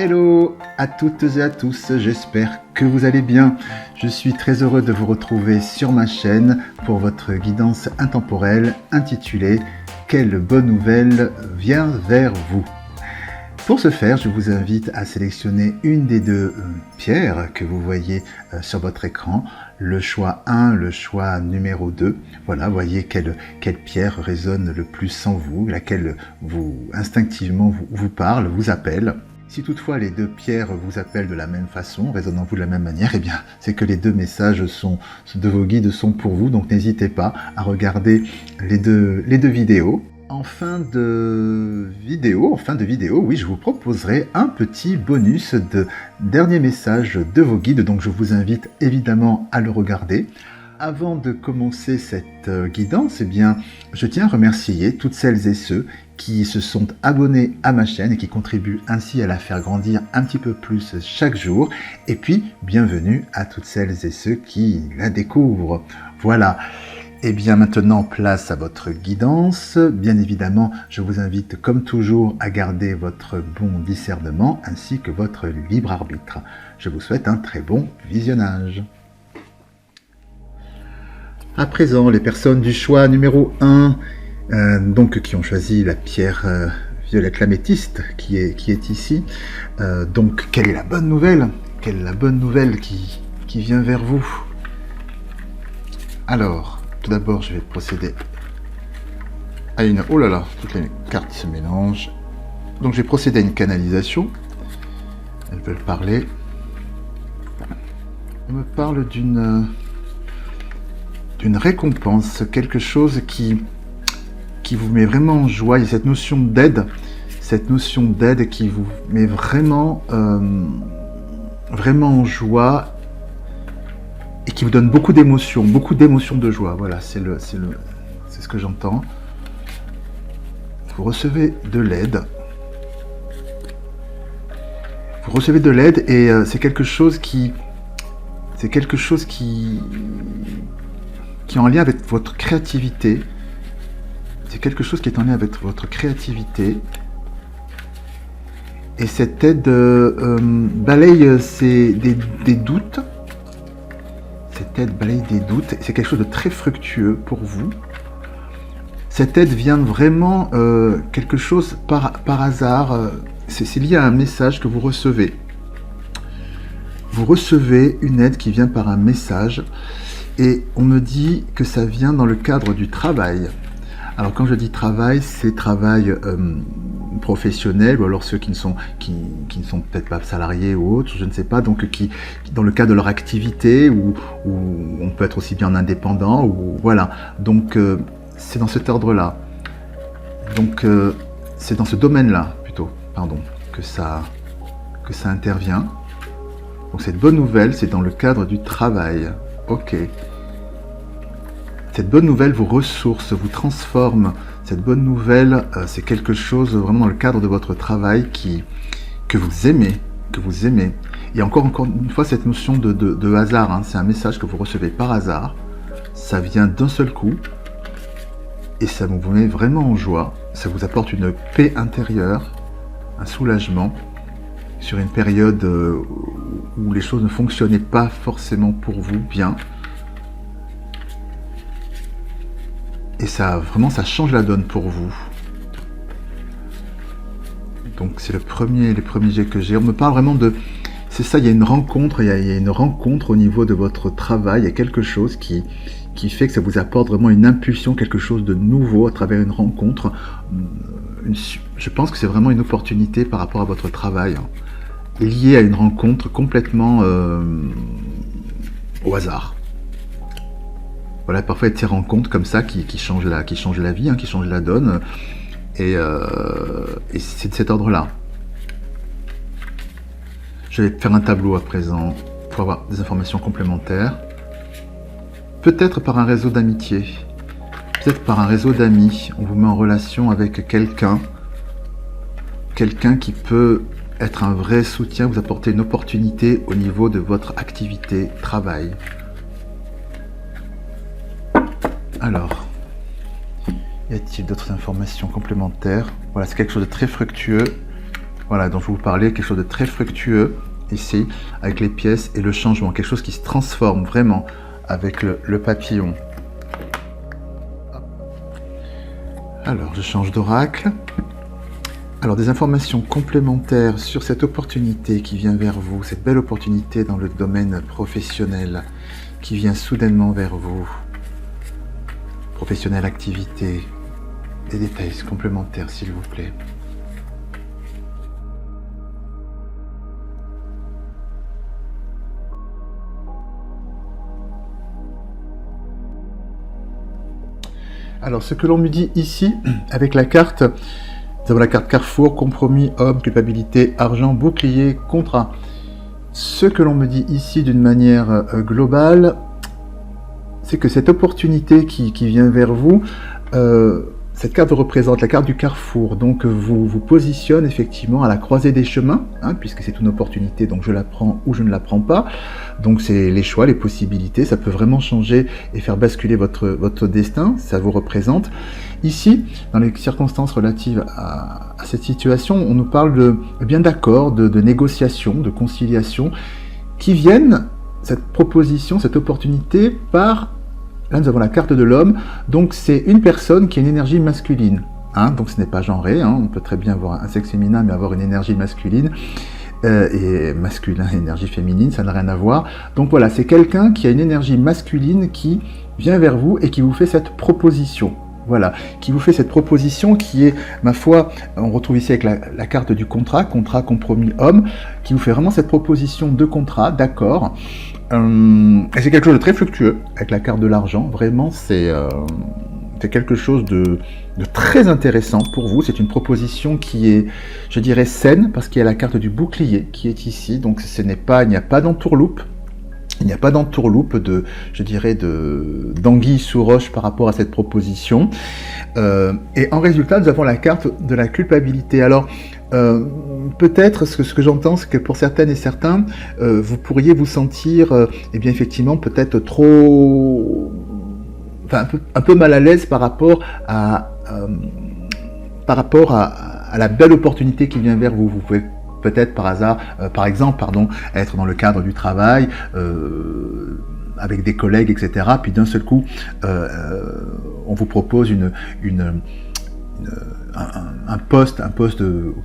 Hello à toutes et à tous, j'espère que vous allez bien. Je suis très heureux de vous retrouver sur ma chaîne pour votre guidance intemporelle intitulée « Quelle bonne nouvelle vient vers vous ?» Pour ce faire, je vous invite à sélectionner une des deux pierres que vous voyez sur votre écran, le choix 1, le choix numéro 2. Voilà, voyez quelle pierre résonne le plus en vous, laquelle instinctivement vous parle, vous appelle. Si toutefois les deux pierres vous appellent de la même façon, résonnent en vous de la même manière, eh bien, c'est que les deux messages de vos guides sont pour vous, donc n'hésitez pas à regarder les deux vidéos. En fin de vidéo, oui, je vous proposerai un petit bonus de dernier message de vos guides, donc je vous invite évidemment à le regarder. Avant de commencer cette guidance, eh bien, je tiens à remercier toutes celles et ceux qui se sont abonnés à ma chaîne et qui contribuent ainsi à la faire grandir un petit peu plus chaque jour. Et puis, bienvenue à toutes celles et ceux qui la découvrent. Voilà. Et bien maintenant, place à votre guidance. Bien évidemment, je vous invite comme toujours à garder votre bon discernement ainsi que votre libre arbitre. Je vous souhaite un très bon visionnage. À présent, les personnes du choix numéro 1, donc qui ont choisi la pierre violette l'améthyste qui est ici. Donc, quelle est la bonne nouvelle? Quelle est la bonne nouvelle qui vient vers vous? Alors, tout d'abord, je vais procéder à une... Oh là là, toutes les cartes se mélangent. Donc, je vais procéder à une canalisation. Elles veulent parler. Elles me parlent d'une récompense, quelque chose qui vous met vraiment en joie. Il y a cette notion d'aide qui vous met vraiment en joie et qui vous donne beaucoup d'émotions de joie. Voilà, c'est ce que j'entends. Vous recevez de l'aide. Et c'est quelque chose qui est en lien avec votre créativité. C'est quelque chose qui est en lien avec votre créativité. Et cette aide balaye des doutes. Cette aide balaye des doutes. C'est quelque chose de très fructueux pour vous. Cette aide vient vraiment quelque chose par hasard. C'est lié à un message que vous recevez. Vous recevez une aide qui vient par un message. Et on me dit que ça vient dans le cadre du travail. Alors quand je dis travail, c'est travail professionnel, ou alors ceux qui ne sont peut-être pas salariés ou autres, je ne sais pas, donc qui dans le cadre de leur activité, ou on peut être aussi bien indépendant, ou voilà. Donc c'est dans cet ordre-là. Donc c'est dans ce domaine-là, plutôt, pardon, que ça intervient. Donc cette bonne nouvelle, c'est dans le cadre du travail. Ok. Cette bonne nouvelle vous ressource, vous transforme. Cette bonne nouvelle, c'est quelque chose vraiment dans le cadre de votre travail que vous aimez. Et encore une fois, cette notion de hasard, hein, c'est un message que vous recevez par hasard. Ça vient d'un seul coup. Et ça vous met vraiment en joie. Ça vous apporte une paix intérieure, un soulagement sur une période où les choses ne fonctionnaient pas forcément pour vous bien. Et ça change la donne pour vous. Donc c'est les premiers jets que j'ai. On me parle vraiment de... C'est ça, il y a une rencontre, il y a une rencontre au niveau de votre travail. Il y a quelque chose qui fait que ça vous apporte vraiment une impulsion, quelque chose de nouveau à travers une rencontre. Je pense que c'est vraiment une opportunité par rapport à votre travail, hein, liée à une rencontre complètement au hasard. Voilà, parfois il y a des rencontres comme ça qui changent la vie, hein, qui changent la donne. Et c'est de cet ordre-là. Je vais faire un tableau à présent pour avoir des informations complémentaires. Peut-être par un réseau d'amitié. Peut-être par un réseau d'amis. On vous met en relation avec quelqu'un. Quelqu'un qui peut être un vrai soutien, vous apporter une opportunité au niveau de votre activité, travail. Alors, y a-t-il d'autres informations complémentaires? Voilà, c'est quelque chose de très fructueux. voilà, dont je vous parlais, quelque chose de très fructueux ici, avec les pièces et le changement, quelque chose qui se transforme vraiment avec le papillon. Alors, je change d'oracle. Alors, des informations complémentaires sur cette opportunité qui vient vers vous, cette belle opportunité dans le domaine professionnel qui vient soudainement vers vous. Professionnel, activité, des détails complémentaires, s'il vous plaît. Alors, ce que l'on me dit ici, avec la carte, nous avons la carte Carrefour, compromis, homme, culpabilité, argent, bouclier, contrat. Ce que l'on me dit ici d'une manière globale, c'est que cette opportunité qui vient vers vous, cette carte représente la carte du carrefour, donc vous vous positionne effectivement à la croisée des chemins, hein, puisque c'est une opportunité, donc je la prends ou je ne la prends pas. Donc c'est les choix, les possibilités, ça peut vraiment changer et faire basculer votre destin, ça vous représente. Ici, dans les circonstances relatives à cette situation, on nous parle de bien d'accords, de négociations, de conciliation, qui viennent, cette proposition, cette opportunité, par... Là, nous avons la carte de l'homme, donc c'est une personne qui a une énergie masculine. Hein, donc ce n'est pas genré, hein, on peut très bien avoir un sexe féminin, mais avoir une énergie masculine. Et masculin, énergie féminine, ça n'a rien à voir. Donc voilà, c'est quelqu'un qui a une énergie masculine qui vient vers vous et qui vous fait cette proposition. Voilà, qui vous fait cette proposition qui est, ma foi, on retrouve ici avec la carte du contrat, compromis, homme, qui vous fait vraiment cette proposition de contrat, d'accord. Et c'est quelque chose de très fluctueux avec la carte de l'argent. Vraiment, c'est quelque chose de très intéressant pour vous. C'est une proposition qui est, je dirais, saine, parce qu'il y a la carte du bouclier qui est ici. Donc il n'y a pas d'entourloupe. Il n'y a pas d'entourloupe d'anguille sous roche par rapport à cette proposition. Et en résultat, nous avons la carte de la culpabilité. Alors, peut-être, ce que j'entends, c'est que pour certaines et certains, vous pourriez vous sentir, eh bien, effectivement, peut-être trop... Enfin, un peu mal à l'aise par rapport à la belle opportunité qui vient vers vous. Vous pouvez peut-être par hasard, par exemple, être dans le cadre du travail, avec des collègues, etc. Puis d'un seul coup, on vous propose un poste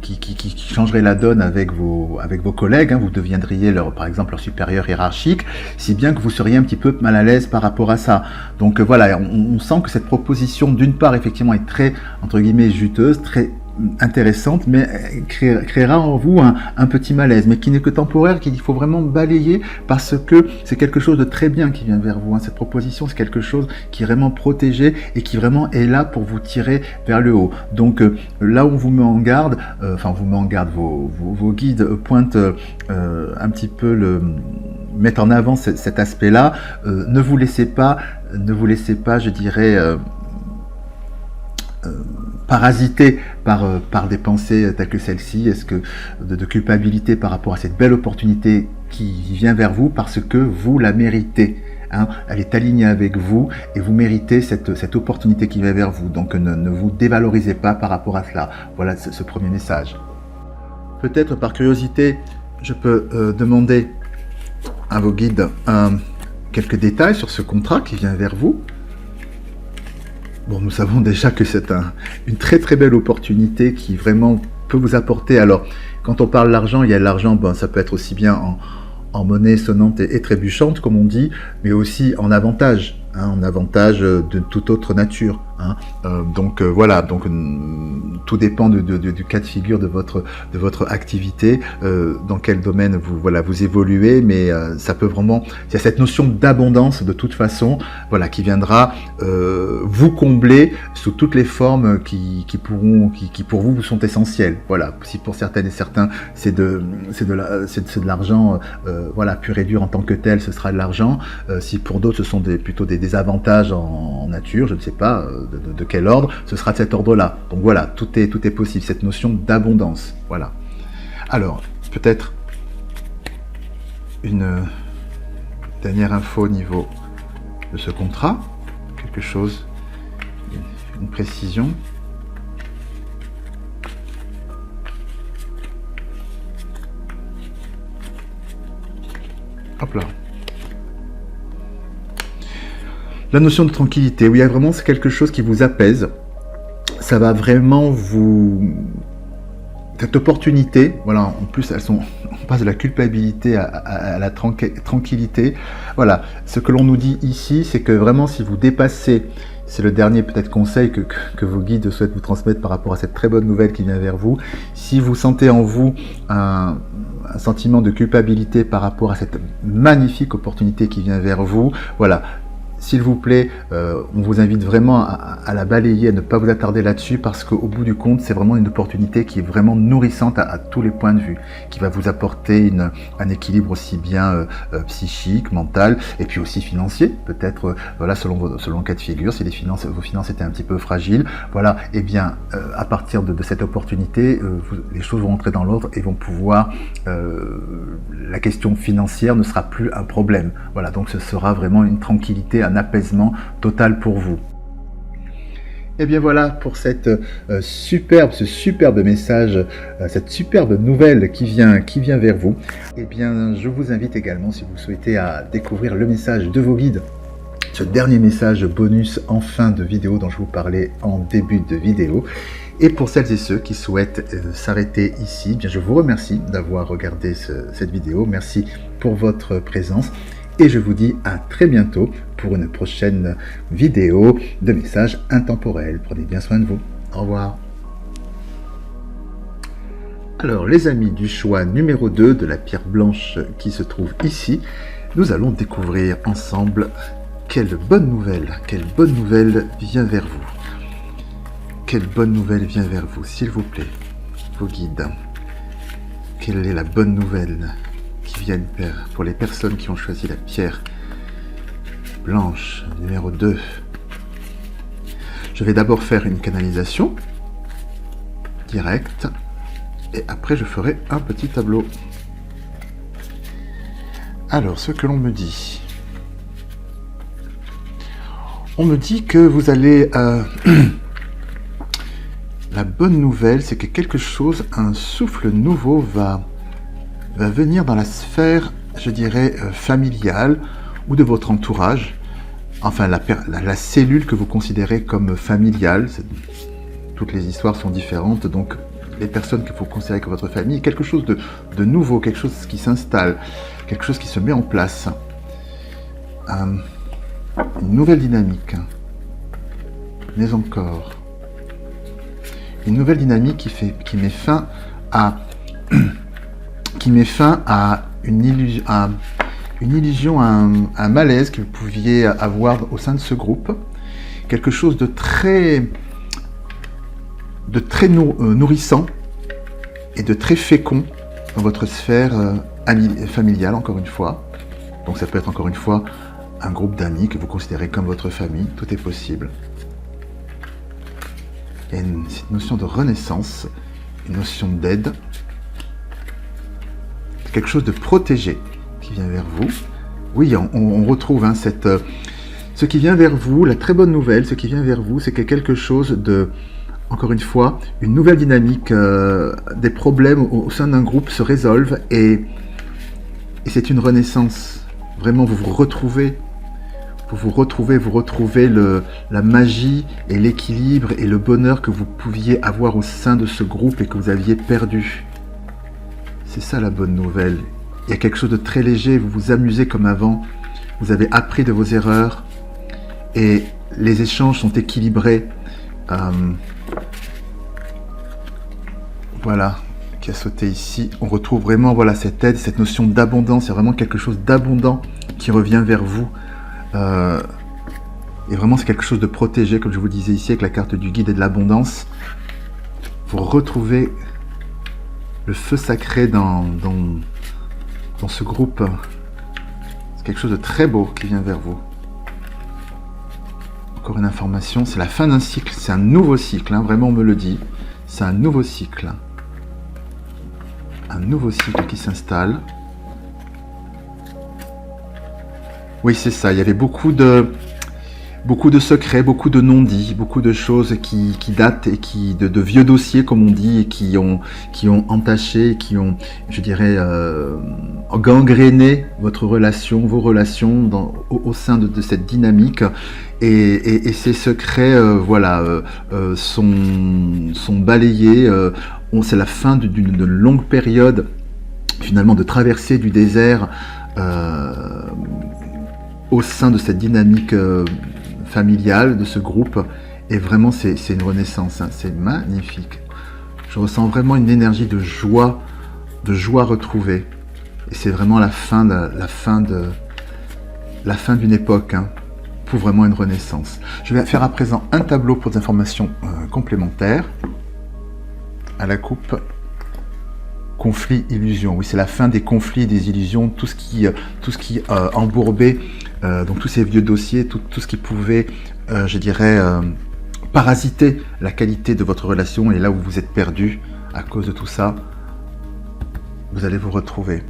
qui changerait la donne avec vos collègues, hein. Vous deviendriez par exemple leur supérieur hiérarchique, si bien que vous seriez un petit peu mal à l'aise par rapport à ça. Donc voilà, on sent que cette proposition, d'une part, effectivement, est très, entre guillemets, juteuse, très intéressante, mais créera en vous un petit malaise, mais qui n'est que temporaire, qu'il faut vraiment balayer, parce que c'est quelque chose de très bien qui vient vers vous, hein. Cette proposition, c'est quelque chose qui est vraiment protégé et qui vraiment est là pour vous tirer vers le haut. Donc là où on vous met en garde, vos guides pointent un petit peu mettre en avant cet aspect-là. Ne vous laissez pas, je dirais, parasité par des pensées telles que celle-ci, de culpabilité par rapport à cette belle opportunité qui vient vers vous, parce que vous la méritez. Hein, elle est alignée avec vous et vous méritez cette opportunité qui vient vers vous. Donc ne vous dévalorisez pas par rapport à cela. Voilà ce premier message. Peut-être par curiosité, je peux demander à vos guides quelques détails sur ce contrat qui vient vers vous. Bon, nous savons déjà que c'est une très très belle opportunité qui vraiment peut vous apporter. Alors, quand on parle d'argent, il y a l'argent, ça peut être aussi bien en monnaie sonnante et trébuchante, comme on dit, mais aussi en avantage, hein, en avantage de toute autre nature. Hein. Voilà, donc tout dépend du cas de figure de votre activité, dans quel domaine vous évoluez, mais ça peut vraiment, il y a cette notion d'abondance de toute façon, voilà, qui viendra vous combler sous toutes les formes qui pour vous sont essentielles. Voilà, si pour certaines et certains c'est de l'argent, voilà, pur et dur en tant que tel, ce sera de l'argent. Si pour d'autres ce sont plutôt des avantages en nature, je ne sais pas de quel ordre, ce sera de cet ordre-là. Donc voilà, tout est possible, cette notion d'abondance. Voilà. Alors, peut-être une dernière info au niveau de ce contrat, quelque chose, une précision. Hop là. La notion de tranquillité, oui, vraiment c'est quelque chose qui vous apaise. Ça va vraiment vous... Cette opportunité, voilà, en plus on passe de la culpabilité à la tranquillité. Voilà, ce que l'on nous dit ici, c'est que vraiment si vous dépassez, c'est le dernier peut-être conseil que vos guides souhaitent vous transmettre par rapport à cette très bonne nouvelle qui vient vers vous. Si vous sentez en vous un sentiment de culpabilité par rapport à cette magnifique opportunité qui vient vers vous, voilà. S'il vous plaît, on vous invite vraiment à la balayer, à ne pas vous attarder là-dessus parce qu'au bout du compte, c'est vraiment une opportunité qui est vraiment nourrissante à tous les points de vue, qui va vous apporter un équilibre aussi bien psychique, mental et puis aussi financier, peut-être voilà, selon le cas de figure, si vos finances étaient un petit peu fragiles, voilà, et bien à partir de cette opportunité, les choses vont rentrer dans l'ordre et vont pouvoir, la question financière ne sera plus un problème, voilà, donc ce sera vraiment une tranquillité, un apaisement total pour vous. Et bien voilà pour ce superbe message, cette superbe nouvelle qui vient vers vous. Et bien je vous invite également, si vous souhaitez, à découvrir le message de vos guides, ce dernier message bonus en fin de vidéo dont je vous parlais en début de vidéo. Et pour celles et ceux qui souhaitent s'arrêter ici, bien je vous remercie d'avoir regardé cette vidéo. Merci pour votre présence. Et je vous dis à très bientôt pour une prochaine vidéo de messages intemporels. Prenez bien soin de vous. Au revoir. Alors les amis du choix numéro 2 de la pierre blanche qui se trouve ici, nous allons découvrir ensemble quelle bonne nouvelle vient vers vous. Quelle bonne nouvelle vient vers vous, s'il vous plaît, vos guides. Quelle est la bonne nouvelle qui viennent pour les personnes qui ont choisi la pierre blanche numéro 2. Je vais d'abord faire une canalisation directe et après je ferai un petit tableau. Alors, ce que l'on me dit. On me dit que vous allez... La bonne nouvelle, c'est que quelque chose, un souffle nouveau va venir dans la sphère, je dirais, familiale ou de votre entourage, enfin la cellule que vous considérez comme familiale. Toutes les histoires sont différentes, donc les personnes que vous considérez comme votre famille, quelque chose de nouveau, quelque chose qui s'installe, quelque chose qui se met en place, une nouvelle dynamique, mais encore une nouvelle dynamique qui met fin à une illusion, un malaise que vous pouviez avoir au sein de ce groupe, quelque chose de très nourrissant et de très fécond dans votre sphère familiale, encore une fois. Donc ça peut être encore une fois un groupe d'amis que vous considérez comme votre famille, tout est possible. Il y a une notion de renaissance, une notion d'aide, quelque chose de protégé qui vient vers vous. Oui, on retrouve ce qui vient vers vous, la très bonne nouvelle, ce qui vient vers vous, c'est que quelque chose de, encore une fois, une nouvelle dynamique, des problèmes au sein d'un groupe se résolvent et c'est une renaissance. Vraiment, vous retrouvez la magie et l'équilibre et le bonheur que vous pouviez avoir au sein de ce groupe et que vous aviez perdu. C'est ça la bonne nouvelle. Il y a quelque chose de très léger, vous vous amusez comme avant, vous avez appris de vos erreurs et les échanges sont équilibrés. Voilà, qui a sauté ici. On retrouve vraiment voilà, cette aide, cette notion d'abondance. Il y a vraiment quelque chose d'abondant qui revient vers vous. Et vraiment c'est quelque chose de protégé, comme je vous disais ici avec la carte du guide et de l'abondance. Vous retrouvez le feu sacré dans ce groupe. C'est quelque chose de très beau qui vient vers vous. Encore une information, c'est la fin d'un cycle, c'est un nouveau cycle, hein, vraiment on me le dit. C'est un nouveau cycle. Un nouveau cycle qui s'installe. Oui, c'est ça, il y avait beaucoup de... beaucoup de secrets, beaucoup de non-dits, beaucoup de choses qui datent et de vieux dossiers, comme on dit, et qui ont entaché, qui ont, je dirais, gangréné votre relation, vos relations au sein de cette dynamique. Et ces secrets, sont balayés. C'est la fin d'une longue période, finalement, de traversée du désert au sein de cette dynamique familiale, de ce groupe. Et vraiment, c'est une renaissance, hein. C'est magnifique. Je ressens vraiment une énergie de joie retrouvée. Et c'est vraiment la fin d'une époque, hein, pour vraiment une renaissance. Je vais faire à présent un tableau pour des informations complémentaires. À la coupe, conflit, illusion. Oui, c'est la fin des conflits, des illusions, tout ce qui embourbait, donc tous ces vieux dossiers, tout ce qui pouvait, je dirais, parasiter la qualité de votre relation. Et là où vous êtes perdu à cause de tout ça, vous allez vous retrouver.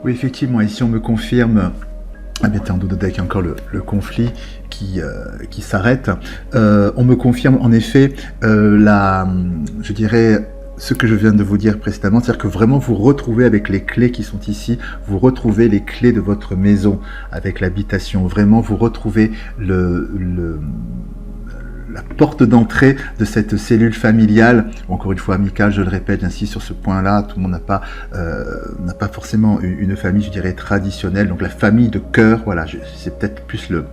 Oui, effectivement, ici on me confirme, ah bien en dos de deck, il y a encore le conflit qui s'arrête. On me confirme en effet je dirais, ce que je viens de vous dire précédemment, c'est-à-dire que vraiment vous retrouvez avec les clés qui sont ici, vous retrouvez les clés de votre maison avec l'habitation, vraiment vous retrouvez la porte d'entrée de cette cellule familiale, encore une fois amicale, je le répète, j'insiste sur ce point-là, tout le monde n'a pas forcément une famille, je dirais, traditionnelle, donc la famille de cœur, voilà, c'est peut-être plus le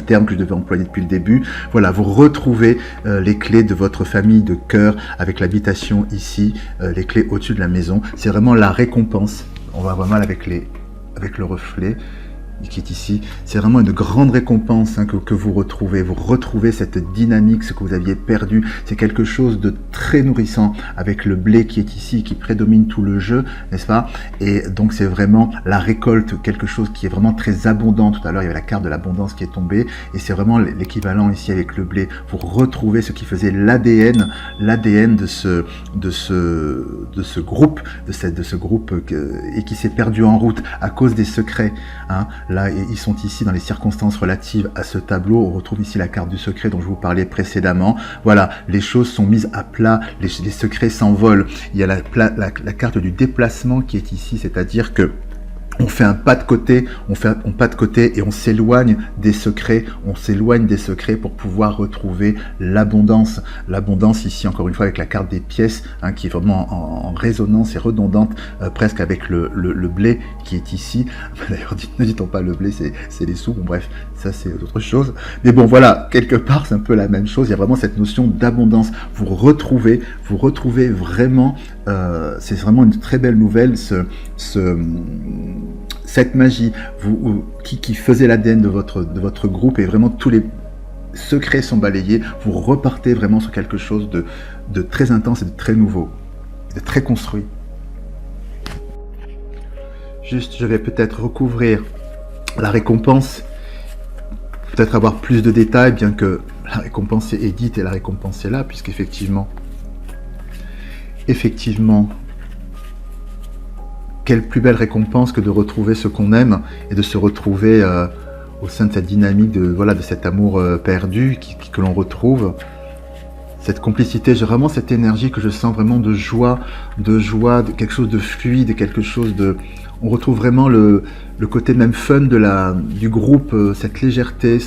terme que je devais employer depuis le début. Voilà, vous retrouvez les clés de votre famille de cœur avec l'habitation ici, les clés au-dessus de la maison, c'est vraiment la récompense, on va voir mal avec le reflet qui est ici, c'est vraiment une grande récompense, hein, que vous retrouvez cette dynamique, ce que vous aviez perdu, c'est quelque chose de très nourrissant avec le blé qui est ici, qui prédomine tout le jeu, n'est-ce pas? Et donc c'est vraiment la récolte, quelque chose qui est vraiment très abondant. Tout à l'heure il y avait la carte de l'abondance qui est tombée, et c'est vraiment l'équivalent ici avec le blé. Vous retrouvez ce qui faisait l'ADN de ce groupe, de ce groupe et qui s'est perdu en route à cause des secrets, hein. Là, ils sont ici dans les circonstances relatives à ce tableau. On retrouve ici la carte du secret dont je vous parlais précédemment. Voilà, les choses sont mises à plat, les secrets s'envolent. Il y a la carte du déplacement qui est ici, c'est-à-dire que on fait un pas de côté, et on s'éloigne des secrets, pour pouvoir retrouver l'abondance. L'abondance ici, encore une fois, avec la carte des pièces, hein, qui est vraiment en résonance et redondante, presque avec le blé qui est ici. D'ailleurs, ne dit-on pas le blé, c'est les sous, bon bref, ça c'est autre chose. Mais bon, voilà, quelque part, c'est un peu la même chose, il y a vraiment cette notion d'abondance. Vous retrouvez vraiment, c'est vraiment une très belle nouvelle, cette magie qui faisait l'ADN de votre groupe, et vraiment tous les secrets sont balayés. Vous repartez vraiment sur quelque chose de très intense et de très nouveau, de très construit. Juste, je vais peut-être recouvrir la récompense, peut-être avoir plus de détails, bien que la récompense est dite et la récompense est là, puisqu'effectivement, quelle plus belle récompense que de retrouver ce qu'on aime et de se retrouver au sein de cette dynamique de cet amour perdu que l'on retrouve. Cette complicité, j'ai vraiment cette énergie que je sens vraiment de joie, de quelque chose de fluide, quelque chose de... On retrouve vraiment le côté même fun du groupe, cette légèreté,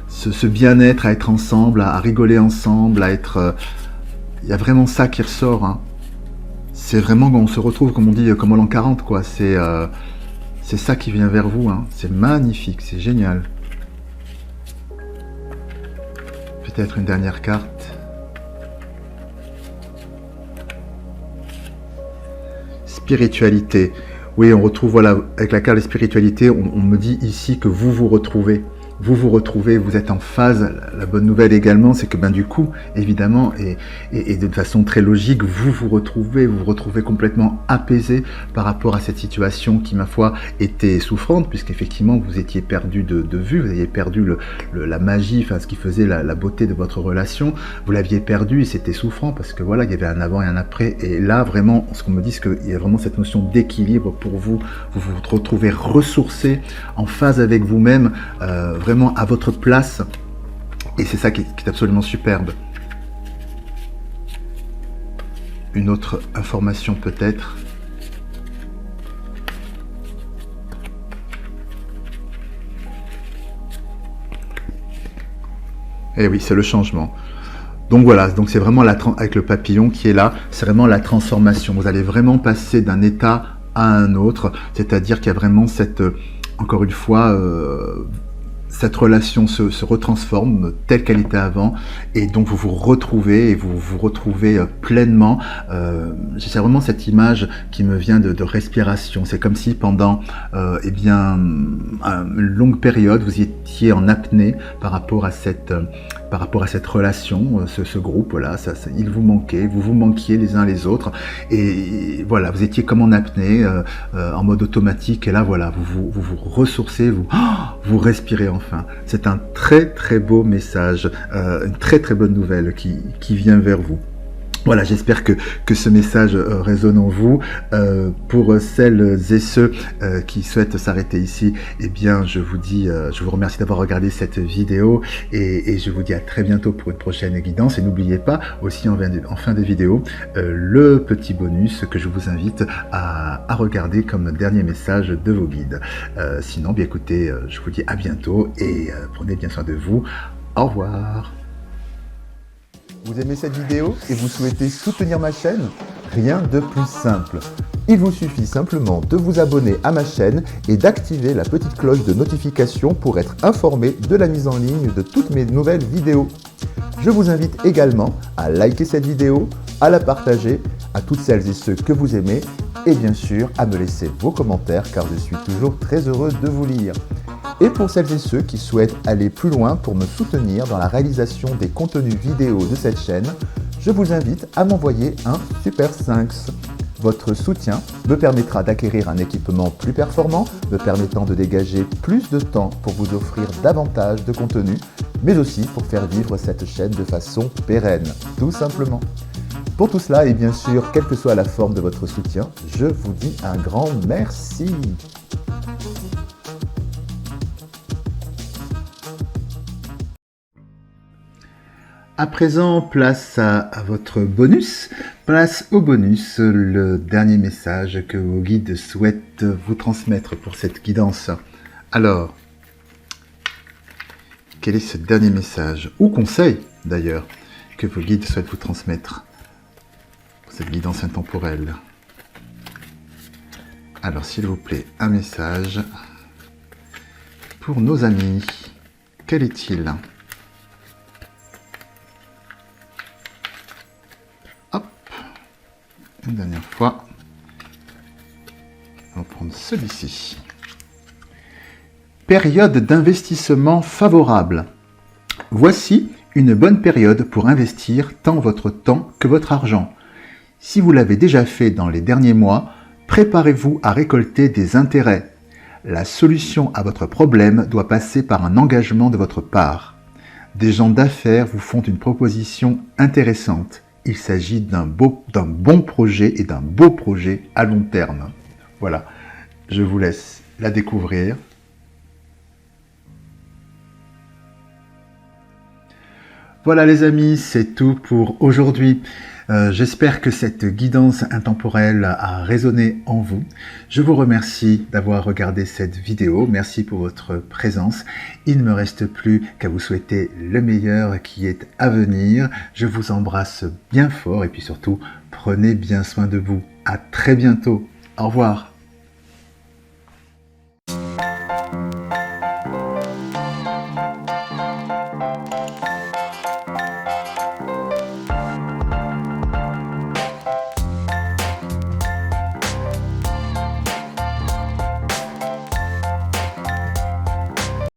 ce bien-être à être ensemble, à rigoler ensemble, à être... Il y a vraiment ça qui ressort, hein. C'est vraiment quand on se retrouve, comme on dit, comme en l'an 40, quoi. C'est ça qui vient vers vous, hein. C'est magnifique, c'est génial. Peut-être une dernière carte. Spiritualité. Oui, on retrouve, voilà, avec la carte de spiritualité, on me dit ici que vous retrouvez. vous vous retrouvez, vous êtes en phase. La bonne nouvelle également, c'est que du coup, évidemment, et de façon très logique, vous vous retrouvez complètement apaisé par rapport à cette situation qui, ma foi, était souffrante, puisqu'effectivement, vous étiez perdu de vue, vous aviez perdu la magie, enfin ce qui faisait la beauté de votre relation, vous l'aviez perdu et c'était souffrant, parce que voilà, il y avait un avant et un après, et là, vraiment, ce qu'on me dit, c'est qu'il y a vraiment cette notion d'équilibre pour vous, vous vous retrouvez ressourcé, en phase avec vous-même, vraiment à votre place, et c'est ça qui est absolument superbe. Une autre information peut-être. Eh oui, c'est le changement. Donc voilà, donc c'est vraiment avec le papillon qui est là, c'est vraiment la transformation. Vous allez vraiment passer d'un état à un autre, c'est-à-dire qu'il y a vraiment cette, encore une fois, cette relation se retransforme telle qu'elle était avant, et donc vous vous retrouvez, et vous vous retrouvez pleinement. C'est vraiment cette image qui me vient de respiration. C'est comme si pendant eh bien, une longue période, vous étiez en apnée par rapport à cette relation, ce groupe-là. Il vous manquait, vous vous manquiez les uns les autres, et voilà, vous étiez comme en apnée, en mode automatique, et là voilà, vous ressourcez, vous respirez enfin. C'est un très très beau message, une très très bonne nouvelle qui vient vers vous. Voilà, j'espère que ce message résonne en vous. Pour celles et ceux qui souhaitent s'arrêter ici, eh bien, je vous remercie d'avoir regardé cette vidéo, et je vous dis à très bientôt pour une prochaine guidance. Et n'oubliez pas aussi en fin de vidéo le petit bonus que je vous invite à regarder comme dernier message de vos guides. Sinon, bien écoutez, je vous dis à bientôt, et prenez bien soin de vous. Au revoir. Vous aimez cette vidéo et vous souhaitez soutenir ma chaîne? Rien de plus simple. Il vous suffit simplement de vous abonner à ma chaîne et d'activer la petite cloche de notification pour être informé de la mise en ligne de toutes mes nouvelles vidéos. Je vous invite également à liker cette vidéo, à la partager à toutes celles et ceux que vous aimez, et bien sûr à me laisser vos commentaires, car je suis toujours très heureux de vous lire. Et pour celles et ceux qui souhaitent aller plus loin pour me soutenir dans la réalisation des contenus vidéo de cette chaîne, je vous invite à m'envoyer un Super Thanks. Votre soutien me permettra d'acquérir un équipement plus performant, me permettant de dégager plus de temps pour vous offrir davantage de contenu, mais aussi pour faire vivre cette chaîne de façon pérenne, tout simplement. Pour tout cela, et bien sûr, quelle que soit la forme de votre soutien, je vous dis un grand merci. À présent, place à votre bonus. Place au bonus, le dernier message que vos guides souhaitent vous transmettre pour cette guidance. Alors, quel est ce dernier message, ou conseil d'ailleurs, que vos guides souhaitent vous transmettre pour cette guidance intemporelle? Alors, s'il vous plaît, un message pour nos amis. Quel est-il? Une dernière fois, on va prendre celui-ci. Période d'investissement favorable. Voici une bonne période pour investir tant votre temps que votre argent. Si vous l'avez déjà fait dans les derniers mois, préparez-vous à récolter des intérêts. La solution à votre problème doit passer par un engagement de votre part. Des gens d'affaires vous font une proposition intéressante. Il s'agit d'un bon projet, et d'un beau projet à long terme. Voilà, je vous laisse la découvrir. Voilà les amis, c'est tout pour aujourd'hui. J'espère que cette guidance intemporelle a résonné en vous. Je vous remercie d'avoir regardé cette vidéo. Merci pour votre présence. Il ne me reste plus qu'à vous souhaiter le meilleur qui est à venir. Je vous embrasse bien fort, et puis surtout, prenez bien soin de vous. À très bientôt. Au revoir.